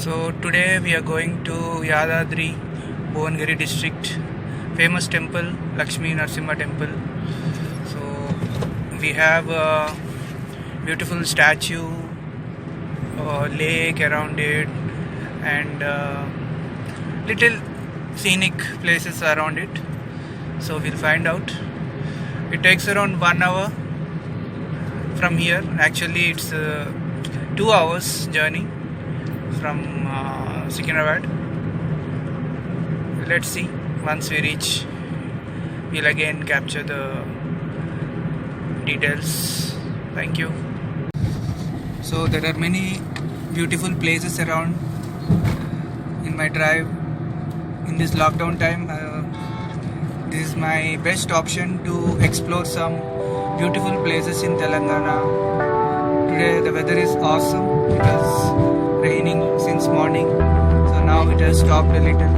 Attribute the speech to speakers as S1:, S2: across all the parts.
S1: So today we are going to Yadadri, Bhuvanagiri district, famous temple, Lakshmi Narasimha temple. So we have a beautiful statue, lake around it, and little scenic places around it. So we'll find out. It takes around 1 hour from here. Actually, it's 2 hours journey from Secunderabad. Let's see. Once we reach, we'll again capture the details. Thank you. So there are many beautiful places around in my drive in this lockdown time. This is my best option to explore some beautiful places in Telangana. Today the weather is awesome. It was raining since morning, so now it has stopped a little.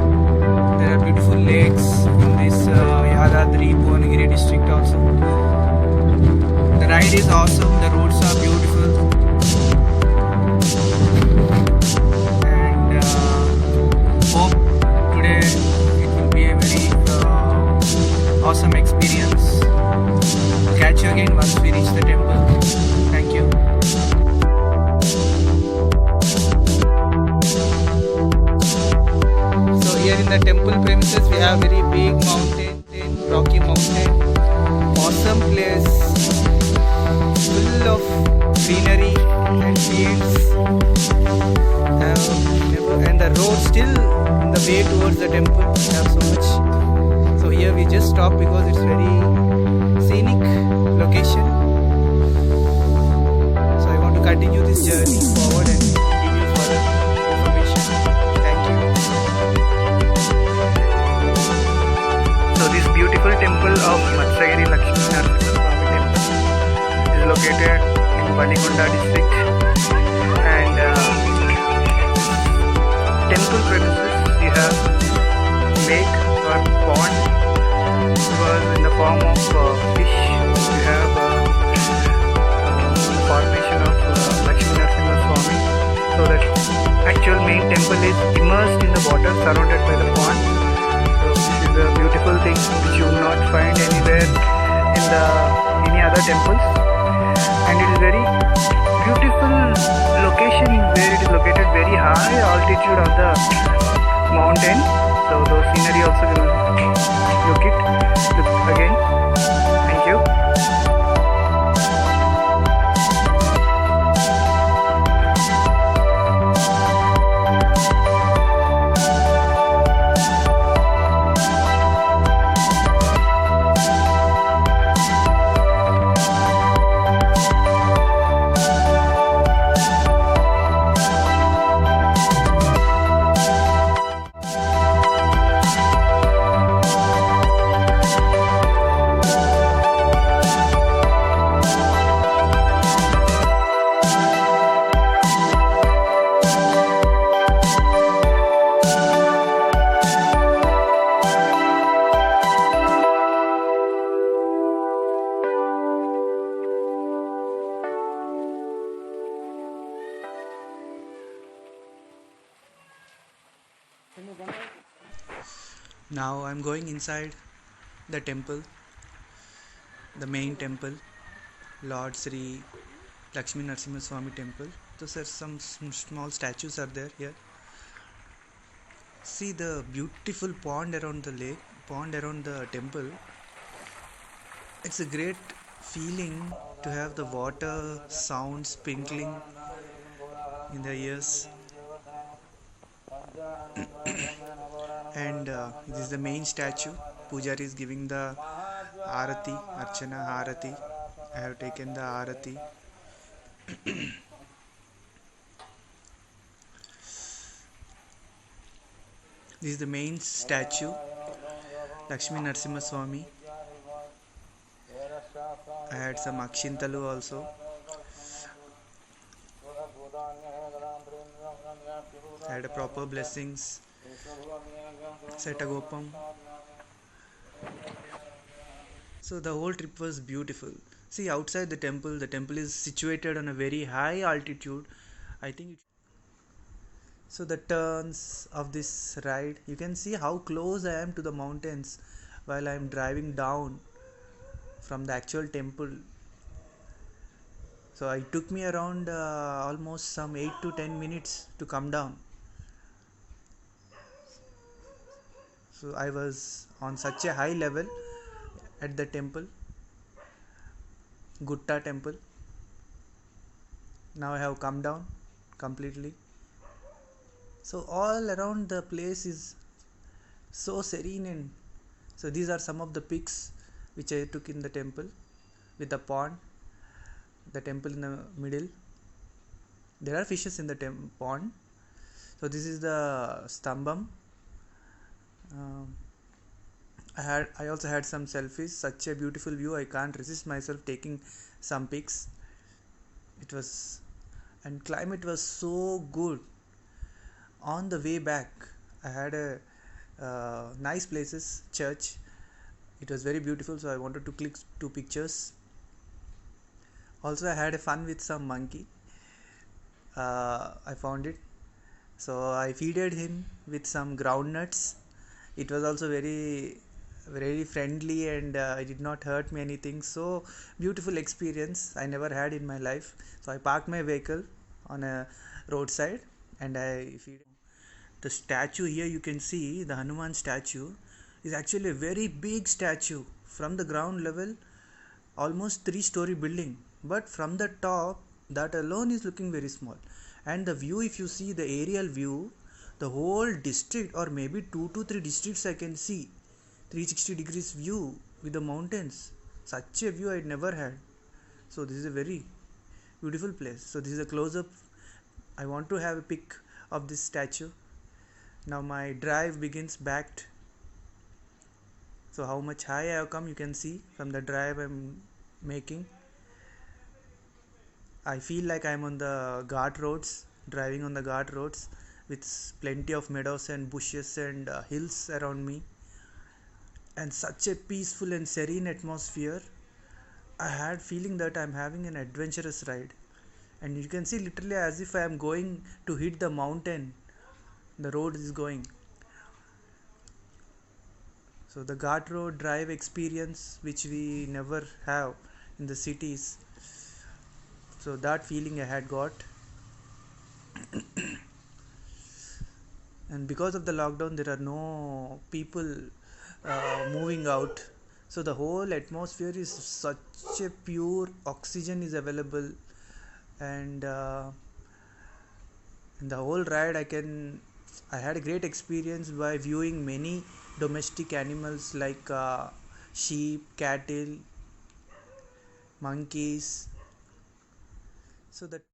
S1: There are beautiful lakes in this Yadadri, Bhuvanagiri district also. The ride is awesome. The roads are beautiful, and hope today it will be a very awesome experience. Catch you again once we reach the temple. Thank you. So here in the temple premises we have very big mountain, rocky mountain, awesome place, full of greenery and fields, and the road still in the way towards the temple. We have so much. So here we just stop because it's very scenic location. So I want to continue this journey forward and give you further information. Thank you. So this beautiful temple of Matsagiri Lakshmi Narasimha Swami temple is located in Baligonda district, and temple premises we have lake or pond. It was in the form of fish. We have formation of Lakshmi Narasimha Swami. So the actual main temple is immersed in the water, surrounded by the pond. So this is a beautiful thing which you will not find anywhere in any other temples. And it is very beautiful location where it is located very high altitude on the mountain. So those scenery also will look again. Thank you. Now I'm going inside the temple, the main temple, Lord Sri Lakshmi Narasimha Swami temple. So there's some small statues are there here. See the beautiful pond around the lake, pond around the temple. It's a great feeling to have the water sound sprinkling in the ears. And this is the main statue. Pujari is giving the Arati, Archana Arati. I have taken the Arati. This is the main statue, Lakshmi Narasimha Swami. I had some Akshintalu also. I had a proper blessings. Setagopam. So the whole trip was beautiful. See, outside the temple is situated on a very high altitude. I think So the turns of this ride, you can see how close I am to the mountains while I am driving down from the actual temple. So it took me around almost some 8 to 10 minutes to come down. So I was on such a high level at the temple, Gutta temple. Now I have come down completely. So all around the place is so serene, and so these are some of the pics which I took in the temple, with the pond, the temple in the middle. There are fishes in the pond. So this is the stambam. I also had some selfies. Such a beautiful view. I can't resist myself taking some pics. It was, and climate was so good. On the way back, I had a nice places, church. It was very beautiful, so I wanted to click 2 pictures. Also, I had a fun with some monkey. I found it, so I feeded him with some groundnuts. It was also very friendly, and it did not hurt me anything. So beautiful experience I never had in my life. So I parked my vehicle on a roadside and I feed. The statue here, you can see the Hanuman statue is actually a very big statue from the ground level, almost 3-story building, but from the top that alone is looking very small. And the view, if you see the aerial view, the whole district or maybe 2 to 3 districts I can see, 360 degrees view with the mountains. Such a view I never had. So this is a very beautiful place. So this is a close-up. I want to have a pic of this statue. Now my drive begins back. So how much high I have come, you can see from the drive I'm making. I feel like I'm on the Ghat roads, driving on the Ghat roads with plenty of meadows and bushes and hills around me, and such a peaceful and serene atmosphere. I had feeling that I'm having an adventurous ride, and you can see literally as if I am going to hit the mountain. The road is going. So the Ghat road drive experience, which we never have in the cities. So that feeling I had got. And because of the lockdown, there are no people moving out. So the whole atmosphere is such a pure oxygen is available, and in the whole ride I had a great experience by viewing many domestic animals like sheep, cattle, monkeys. So that